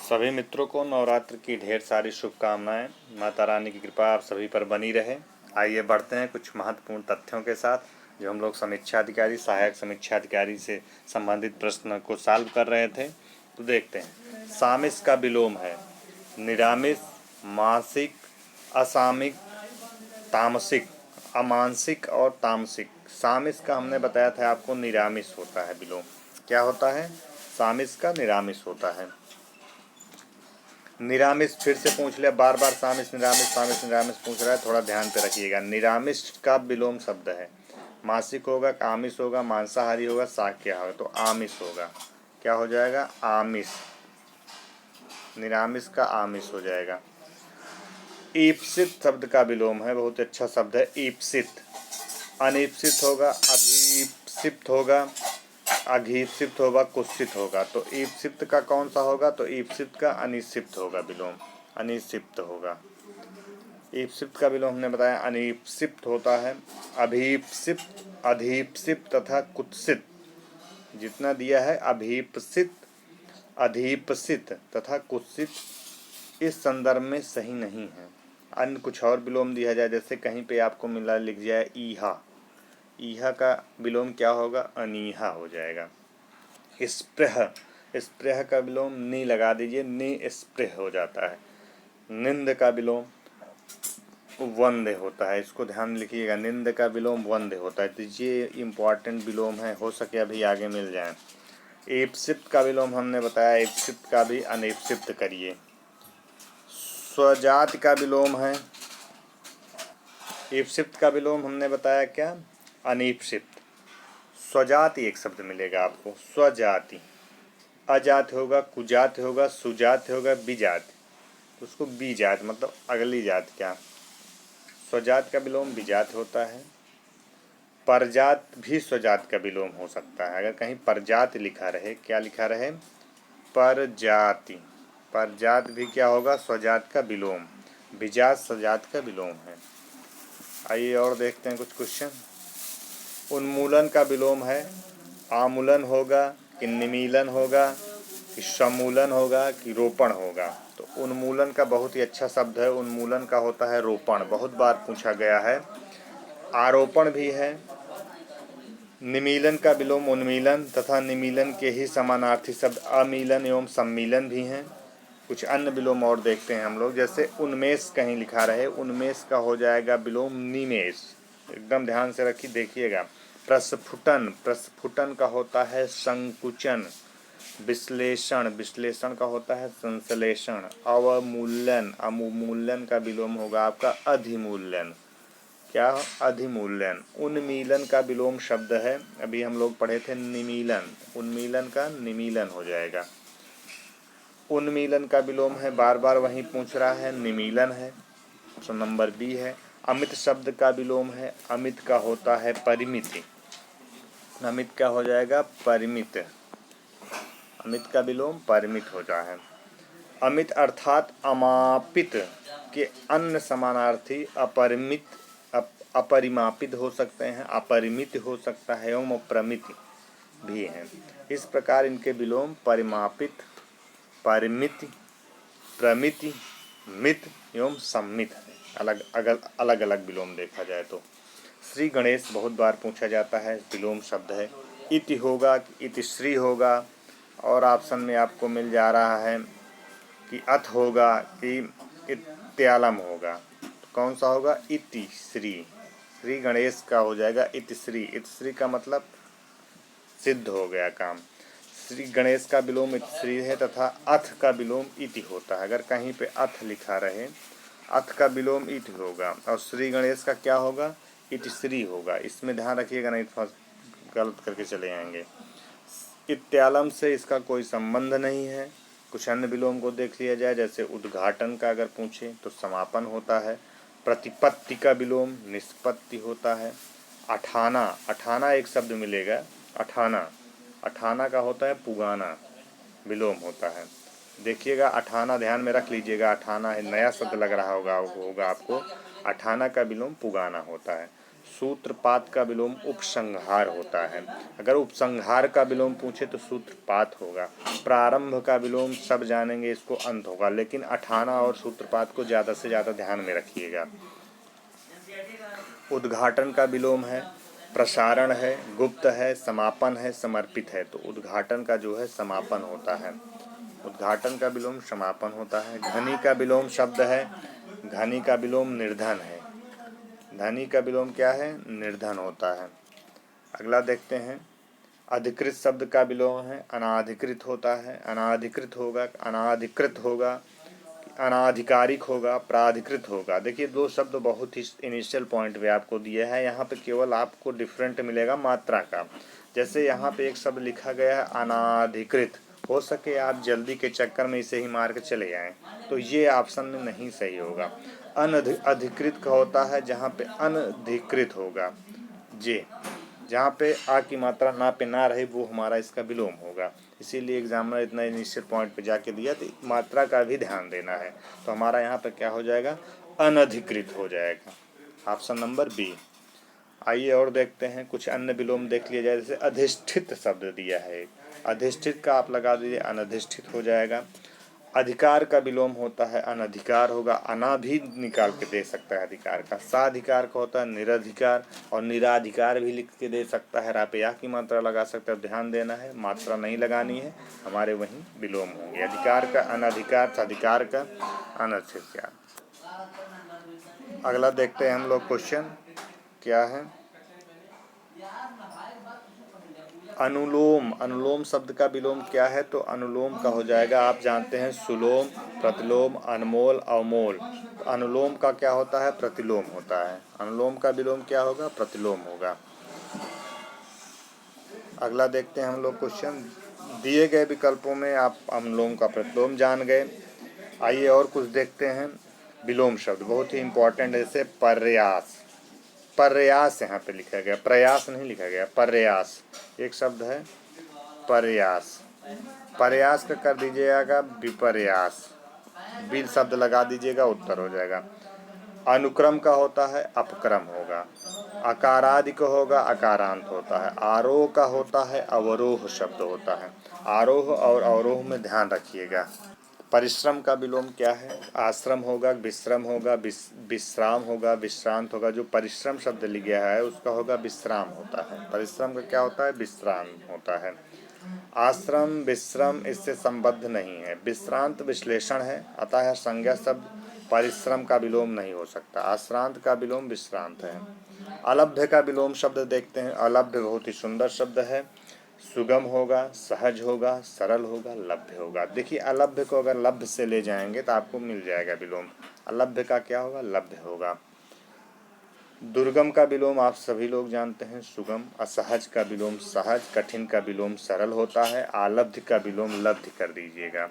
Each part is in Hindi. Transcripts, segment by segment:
सभी मित्रों को नवरात्र की ढेर सारी शुभकामनाएं। माता रानी की कृपा आप सभी पर बनी रहे। आइए बढ़ते हैं कुछ महत्वपूर्ण तथ्यों के साथ जो हम लोग समीक्षा अधिकारी सहायक समीक्षा अधिकारी से संबंधित प्रश्न को सॉल्व कर रहे थे। तो देखते हैं। सामिस का विलोम है निरामिस, मासिक, असामिक, तामसिक, अमांसिक और तामसिक। सामिस का हमने बताया था आपको निरामिस होता है विलोम। क्या होता है? सामिस का निरामिस होता है। निरामिस फिर से पूछ लिया, बार बार सामिस निरामिस पूछ रहा है, थोड़ा ध्यान पे रखिएगा। निरामिस का विलोम शब्द है। मासिक होगा, आमिष होगा, मांसाहारी होगा, शाकाहारी होगा, तो आमिष होगा। क्या हो जाएगा? आमिष। निरामिस का आमिष हो जाएगा। ईप्सित शब्द का विलोम है, बहुत अच्छा शब्द है ईप्सित। अनीप्सित होगा, अभीप्सित होगा, अघीप्सित होगा, कुत्सित होगा। तो ईप्सित का कौन सा होगा? तो ईप्सित का अनिक्षिप्त होगा विलोम, अनिक्षिप्त होगा। ईप्सित का विलोम हमने बताया अनिक्षिप्त होता है। अभीप्सित, अधीप्सित तथा कुत्सित जितना दिया है, अभीप्सित, अधीप्सित तथा कुत्सित इस संदर्भ में सही नहीं है। अन्य कुछ और विलोम दिया जाए, जैसे कहीं पे आपको मिला लिख जाए ईहा, ईहा का विलोम क्या होगा? अनीहा हो जाएगा। स्पृह, स्पृह का विलोम नी लगा दीजिए, नी स्पृह हो जाता है। निंद का विलोम वंदे होता है, इसको ध्यान लिखिएगा। निंद का विलोम वंदे होता है। तो ये इम्पॉर्टेंट विलोम है, हो सके अभी आगे मिल जाए। एप्सिप्त का विलोम हमने बताया, एप्सिप्त का भी अनेप्सिप्त करिए। स्वजात का विलोम है, एप्सिप्त का विलोम हमने बताया क्या? अनेप्सिप्त। स्वजाति एक शब्द मिलेगा आपको, स्वजाति। अजात होगा, कुजात होगा, सुजात होगा, बिजात, उसको बीजात मतलब अगली जात। क्या? स्वजात का विलोम बिजात होता है। परजात भी स्वजात का विलोम हो सकता है। अगर कहीं परजात लिखा रहे, क्या लिखा रहे? परजाति। परजात भी क्या होगा? स्वजात का विलोम। बिजात स्वजात का विलोम है। आइए और देखते हैं कुछ क्वेश्चन। उन्मूलन का विलोम है, आमूलन होगा कि निमीलन होगा कि समूलन होगा कि रोपण होगा? तो उन्मूलन का बहुत ही अच्छा शब्द है। उन्मूलन का होता है रोपण, बहुत बार पूछा गया है। आरोपण भी है। निमीलन का विलोम उन्मीलन तथा निमीलन के ही समानार्थी शब्द अमीलन एवं सम्मीलन भी हैं। कुछ अन्य विलोम और देखते हैं हम लोग, जैसे उन्मेष कहीं लिखा रहे, उन्मेष का हो जाएगा विलोम निमेष। एकदम ध्यान से रखिए, देखिएगा। प्रस्फुटन, प्रस्फुटन का होता है संकुचन। विश्लेषण, विश्लेषण का होता है संश्लेषण। अवमूल्यन, अवमूल्यन का विलोम होगा आपका अधिमूल्यन। क्या? अधिमूल्यन। उन्मीलन का विलोम शब्द है, अभी हम लोग पढ़े थे निमीलन, उन्मीलन का निमीलन हो जाएगा। उन्मीलन का विलोम है, बार बार वहीं पूछ रहा है, निमीलन है। ऑप्शन नंबर बी है। अमित शब्द का विलोम है, अमित का होता है परिमिति। अमित क्या हो जाएगा? परिमित। अमित का विलोम परिमित होता है। अमित अर्थात अमापित के अन्य समानार्थी अपरिमित, अपरिमापित हो सकते हैं, अपरिमित हो सकता है एवं अप्रमित भी हैं। इस प्रकार इनके विलोम परिमापित, परिमित, प्रमिति, मित एवं सम्मित है। अलग अलग विलोम देखा जाए तो। श्री गणेश बहुत बार पूछा जाता है, विलोम शब्द है। इति होगा कि इतिश्री होगा, और ऑप्शन में आपको मिल जा रहा है कि अथ होगा कि इत्यालम होगा। तो कौन सा होगा? इति श्री। श्री गणेश का हो जाएगा इतिश्री। इतिश्री का मतलब सिद्ध हो गया काम। श्री गणेश का विलोम इतिश्री है तथा अथ का विलोम इति होता है। अगर कहीं पे अथ लिखा रहे, अथ का विलोम इति होगा, और श्री गणेश का क्या होगा? इतिश्री होगा। इसमें ध्यान रखिएगा, नहीं तो गलत करके चले आएंगे। इत्यालम से इसका कोई संबंध नहीं है। कुछ अन्य विलोम को देख लिया जाए, जैसे उद्घाटन का अगर पूछे तो समापन होता है। प्रतिपत्ति का विलोम निष्पत्ति होता है। अठाना, अठाना एक शब्द मिलेगा, अठाना, अठाना का होता है पुगाना, विलोम होता है। देखिएगा, अठाना ध्यान में रख लीजिएगा, अठाना है, नया शब्द लग रहा होगा आपको। अठाना का विलोम पुगाना होता है। सूत्रपात का विलोम उपसंहार होता है। अगर उपसंहार का विलोम पूछे तो सूत्रपात होगा। प्रारंभ का विलोम सब जानेंगे, इसको अंत होगा, लेकिन अठाना और सूत्रपात को ज़्यादा से ज़्यादा ध्यान में रखिएगा। उद्घाटन का विलोम है, प्रसारण है, गुप्त है, समापन है, समर्पित है। तो उद्घाटन का जो है समापन होता है, उद्घाटन का विलोम समापन होता है। घनी का विलोम शब्द है, घनी का विलोम निर्धन है। धनी का विलोम क्या है? निर्धन होता है। अगला देखते हैं, अधिकृत शब्द का विलोम है, अनाधिकृत होता है। अनाधिकृत होगा, अनाधिकृत होगा, अनाधिकारिक होगा, प्राधिकृत होगा। देखिए दो शब्द बहुत ही इनिशियल पॉइंट पे आपको दिए हैं, यहाँ पे केवल आपको डिफरेंट मिलेगा मात्रा का। जैसे यहाँ पे एक शब्द लिखा गया है अनाधिकृत, हो सके आप जल्दी के चक्कर में इसे ही मार के चले आएँ, तो ये ऑप्शन में नहीं सही होगा। अनधिकृत का होता है जहाँ पे अनधिकृत होगा, जे जहाँ पे आ की मात्रा ना पे ना रहे वो हमारा इसका विलोम होगा। इसीलिए एग्जामिनर इतना इनिशियल पॉइंट पे जाके दिया, तो मात्रा का भी ध्यान देना है। तो हमारा यहाँ पे क्या हो जाएगा? अनधिकृत हो जाएगा, ऑप्शन नंबर बी। आइए और देखते हैं, कुछ अन्य विलोम देख लिया जाए। जैसे अधिष्ठित शब्द दिया है, अधिष्ठित का आप लगा दीजिए, अनधिष्ठित हो जाएगा। अधिकार का विलोम होता है अनधिकार होगा, अना भी निकाल के दे सकता है अधिकार का। साधिकार का होता है निरधिकार, और निराधिकार भी लिख के दे सकता है। आप या की मात्रा लगा सकते हैं, ध्यान देना है, मात्रा नहीं लगानी है, हमारे वहीं विलोम होंगे। अधिकार का अनधिकार, अधिकार का अनधिकार। अगला देखते हैं हम लोग, क्वेश्चन क्या है? अनुलोम, अनुलोम शब्द का विलोम क्या है? तो अनुलोम का हो जाएगा, आप जानते हैं, सुलोम, प्रतिलोम, अनमोल, अवमोल। अनुलोम का क्या होता है? प्रतिलोम होता है। अनुलोम का विलोम क्या होगा? प्रतिलोम होगा। अगला देखते हैं हम लोग क्वेश्चन, दिए गए विकल्पों में आप अनुलोम का प्रतिलोम जान गए। आइए और कुछ देखते हैं विलोम शब्द, बहुत ही इंपॉर्टेंट है। जैसे प्रयास, प्रयास यहाँ पे लिखा गया, प्रयास नहीं लिखा गया, प्रयास एक शब्द है, प्रयास। प्रयास का कर दीजिएगा विपर्यास, बिल शब्द लगा दीजिएगा, उत्तर हो जाएगा। अनुक्रम का होता है अपक्रम होगा। अकारादि का होगा अकारांत होता है। आरोह का होता है अवरोह शब्द होता है। आरोह और अवरोह में ध्यान रखिएगा। परिश्रम का विलोम क्या है? आश्रम होगा, विश्रम होगा, विश्राम होगा, विश्रांत होगा। जो परिश्रम शब्द लिख गया है उसका होगा विश्राम होता है। परिश्रम का क्या होता है? विश्राम होता है। आश्रम विश्रम इससे संबद्ध नहीं है, विश्रांत विश्लेषण है, अतः संज्ञा शब्द परिश्रम का विलोम नहीं हो सकता। आश्रांत का विलोम विश्रांत है। अलभ्य का विलोम शब्द देखते हैं। अलभ्य बहुत ही सुंदर शब्द है, सुगम होगा, सहज होगा, सरल होगा, लभ्य होगा। देखिए अलभ्य को अगर लभ्य से ले जाएंगे तो आपको मिल जाएगा विलोम। अलभ्य का क्या होगा? लभ्य होगा। दुर्गम का विलोम आप सभी लोग जानते हैं, सुगम। असहज का विलोम सहज, कठिन का विलोम सरल होता है। आलब्ध का विलोम लब्ध कर दीजिएगा।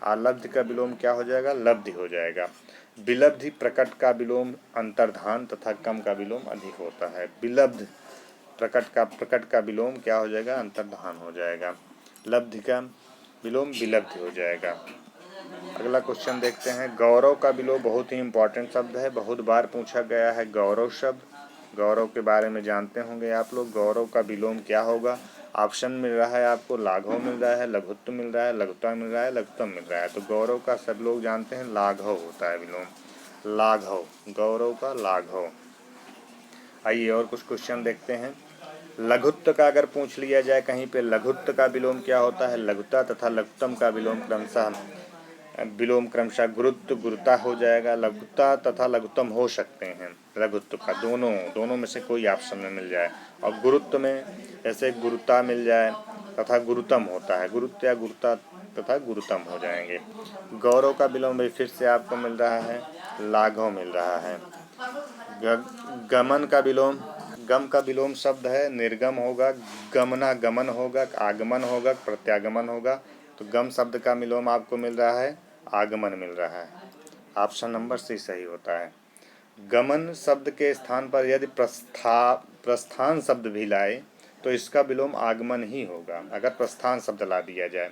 आलब्ध का विलोम क्या हो जाएगा? लब्ध हो जाएगा। विलब्धि प्रकट का विलोम अंतर्धान तथा कम का विलोम अधिक होता है। विलब्ध प्रकट का विलोम क्या हो जाएगा? अंतर्धान हो जाएगा। लब्धि का विलोम विलब्धि हो जाएगा। अगला क्वेश्चन देखते हैं, गौरव का विलोम बहुत ही इंपॉर्टेंट शब्द है, बहुत बार पूछा गया है। गौरव शब्द, गौरव के बारे में जानते होंगे आप लोग। गौरव का विलोम क्या होगा? ऑप्शन मिल रहा है आपको, लाघव मिल रहा है, लघुत्व मिल रहा है, लघुता मिल रहा है, लघुत्तम मिल रहा है। तो गौरव का सब लोग जानते हैं लाघव होता है विलोम, लाघव, गौरव का लाघव। आइए और कुछ क्वेश्चन देखते हैं। लघुत्व का अगर पूछ लिया जाए कहीं पे, लघुत्व का विलोम क्या होता है? लघुता तथा लघुत्तम का विलोम क्रमशः गुरुत्व गुरुता हो जाएगा। लघुता तथा लघुत्तम हो सकते हैं, लघुत्व का दोनों में से कोई ऑप्शन में मिल जाए। और गुरुत्व में जैसे गुरुता मिल जाए तथा गुरुतम होता है, गुरुत्व या गुरुता तथा गुरुतम हो जाएंगे। गौरव का विलोम भी फिर से आपको मिल रहा है, लाघव मिल रहा है। गमन का विलोम, गम का विलोम शब्द है, निर्गम होगा, गमनागमन होगा, आगमन होगा, प्रत्यागमन होगा। तो गम शब्द का विलोम आपको मिल रहा है, आगमन मिल रहा है। ऑप्शन नंबर सी सही होता है। गमन शब्द के स्थान पर यदि प्रस्थान शब्द भी लाए तो इसका विलोम आगमन ही होगा, अगर प्रस्थान शब्द ला दिया जाए।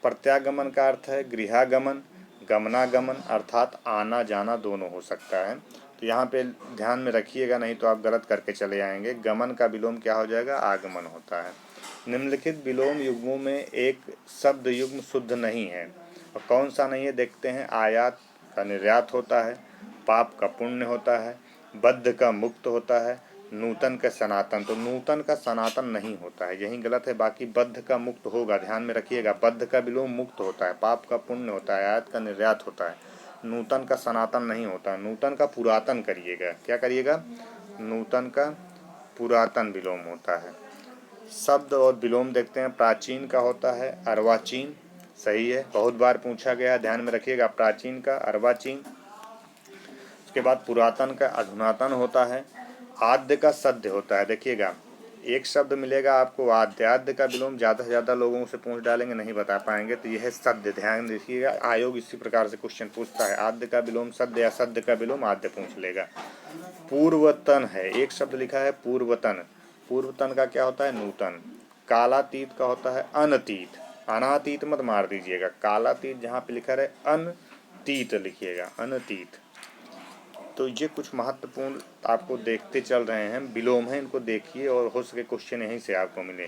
प्रत्यागमन का अर्थ है गृहागमन, गमनागमन अर्थात आना जाना दोनों हो सकता है। तो यहाँ पे ध्यान में रखिएगा, नहीं तो आप गलत करके चले आएंगे। गमन का विलोम क्या हो जाएगा? आगमन होता है। निम्नलिखित विलोम युग्मों में एक शब्द युग्म शुद्ध नहीं है, और कौन सा नहीं है देखते हैं। आयात का निर्यात होता है, पाप का पुण्य होता है, बद्ध का मुक्त होता है, नूतन का सनातन। तो नूतन का सनातन नहीं होता है, यही गलत है। बाकी बद्ध का मुक्त होगा, ध्यान में रखिएगा। बद्ध का विलोम मुक्त होता है, पाप का पुण्य होता है, आयात का निर्यात होता है, नूतन का सनातन नहीं होता। नूतन का पुरातन करिएगा। क्या करिएगा? नूतन का पुरातन विलोम होता है। शब्द और विलोम देखते हैं। प्राचीन का होता है अर्वाचीन, सही है, बहुत बार पूछा गया, ध्यान में रखिएगा। प्राचीन का अर्वाचीन। उसके बाद पुरातन का अधुनातन होता है। आद्य का सद्य होता है। देखिएगा, एक शब्द मिलेगा आपको आद्य। आद्य का विलोम ज़्यादा से ज़्यादा लोगों से पूछ डालेंगे, नहीं बता पाएंगे, तो यह है सद्य। ध्यान रखिएगा, आयोग इसी प्रकार से क्वेश्चन पूछता है। आद्य का विलोम सद्य या सद्य का विलोम आद्य पूछ लेगा। पूर्वतन है, एक शब्द लिखा है पूर्वतन। पूर्वतन का क्या होता है? नूतन। कालातीत का होता है अनतीत। अनातीत मत मार दीजिएगा, कालातीत जहाँ पे लिखा है अनतीत लिखिएगा, अनतीत। तो ये कुछ महत्वपूर्ण आपको देखते चल रहे हैं विलोम हैं, इनको देखिए और हो सके क्वेश्चन यहीं से आपको मिले।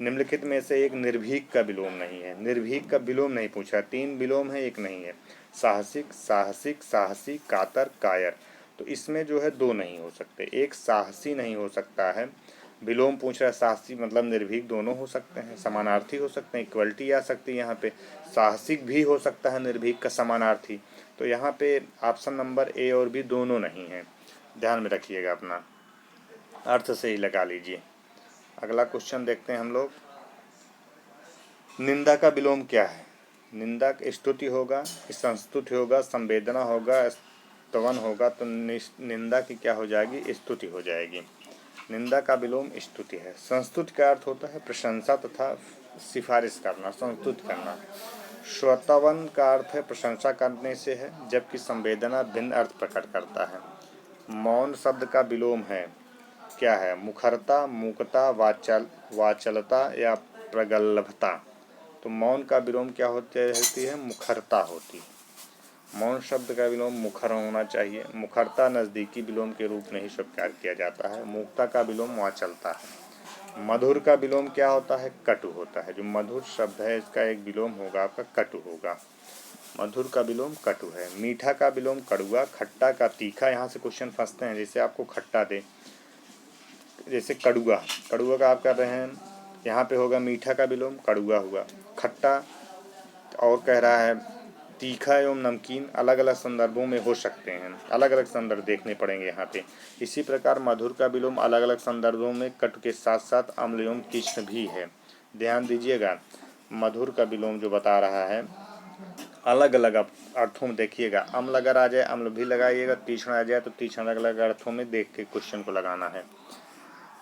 निम्नलिखित में से एक निर्भीक का विलोम नहीं है। निर्भीक का विलोम नहीं पूछा, 3 विलोम है, एक नहीं है। साहसिक, साहसिक, साहसी, कातर, कायर। तो इसमें जो है 2 नहीं हो सकते। एक साहसी नहीं हो सकता है, विलोम पूछ रहा है। साहसी मतलब निर्भीक, दोनों हो सकते हैं, समानार्थी हो सकते हैं, इक्वलिटी आ सकती है यहाँ पे। साहसिक भी हो सकता है निर्भीक का समानार्थी। तो यहाँ पे ऑप्शन नंबर ए और बी दोनों नहीं है, ध्यान में रखिएगा, अपना अर्थ से ही लगा लीजिए। अगला क्वेश्चन देखते हैं हम लोग। निंदा का विलोम क्या है? निंदा स्तुति होगा, संस्तुति होगा, संवेदना होगा, स्तवन होगा। तो निंदा की क्या हो जाएगी? स्तुति हो जाएगी। निंदा का विलोम स्तुति है। संस्तुति का अर्थ होता है प्रशंसा तथा सिफारिश करना, संस्तुति करना। श्रोतावन का अर्थ है प्रशंसा करने से है, जबकि संवेदना भिन्न अर्थ प्रकट करता है। मौन शब्द का विलोम है, क्या है? मुखरता, मूकता, वाचलता या प्रगल्भता। तो मौन का विलोम क्या होती है? मुखरता होती है। मौन शब्द का विलोम मुखर होना चाहिए। मुखरता नज़दीकी विलोम के रूप में ही स्वीकार किया जाता है। मूकता का विलोम वाचलता है। मधुर का विलोम क्या होता है? कटु होता है। जो मधुर शब्द है इसका एक विलोम होगा आपका कटु होगा। मधुर का विलोम कटु है। मीठा का विलोम कड़ुआ। खट्टा का तीखा। यहाँ से क्वेश्चन फंसते हैं, जैसे आपको खट्टा दे, जैसे कड़ुआ, कड़ुआ का आप कर रहे हैं, यहाँ पे होगा मीठा का विलोम कड़ुआ हुआ। खट्टा और कह रहा है तीखा एवं नमकीन, अलग अलग संदर्भों में हो सकते हैं, अलग अलग संदर्भ देखने पड़ेंगे यहाँ पे। इसी प्रकार मधुर का विलोम अलग अलग संदर्भों में कटु के साथ साथ अम्ल एवं तीक्ष्ण भी है। ध्यान दीजिएगा, मधुर का विलोम जो बता रहा है अलग अलग अर्थों में देखिएगा। अम्ल अगर आ जाए अम्ल भी लगाइएगा, तीक्ष्ण आ जाए तो तीक्ष्ण, अलग अलग अर्थों में देख के क्वेश्चन को लगाना है।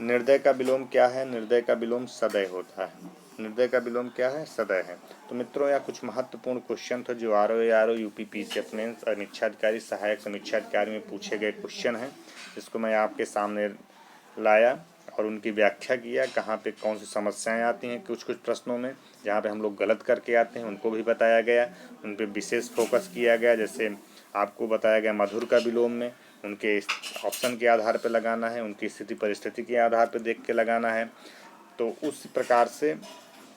निर्दय का विलोम क्या है? निर्दय का विलोम सदय होता है। निर्दय का विलोम क्या है? सदय है। तो मित्रों, यह कुछ महत्वपूर्ण क्वेश्चन था जो आरओ यूपी पीसीएस मेंस समीक्षाधिकारी सहायक समीक्षाधिकारी में पूछे गए क्वेश्चन हैं, जिसको मैं आपके सामने लाया और उनकी व्याख्या किया। कहाँ पे कौन सी समस्याएं आती हैं कुछ कुछ प्रश्नों में, जहाँ पे हम लोग गलत करके आते हैं उनको भी बताया गया, उन पे विशेष फोकस किया गया। जैसे आपको बताया गया मधुर का विलोम में उनके ऑप्शन के आधार पर लगाना है, उनकी स्थिति परिस्थिति के आधार पर देख के लगाना है। तो उस प्रकार से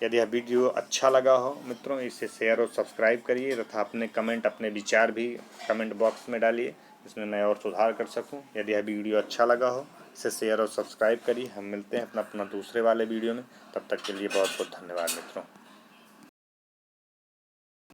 यदि यह वीडियो अच्छा लगा हो मित्रों, इसे शेयर और सब्सक्राइब करिए तथा अपने कमेंट, अपने विचार भी कमेंट बॉक्स में डालिए, जिसमें मैं और सुधार कर सकूं। यदि यह वीडियो अच्छा लगा हो इसे शेयर और सब्सक्राइब करिए। हम मिलते हैं अपना दूसरे वाले वीडियो में, तब तक के लिए बहुत बहुत धन्यवाद मित्रों।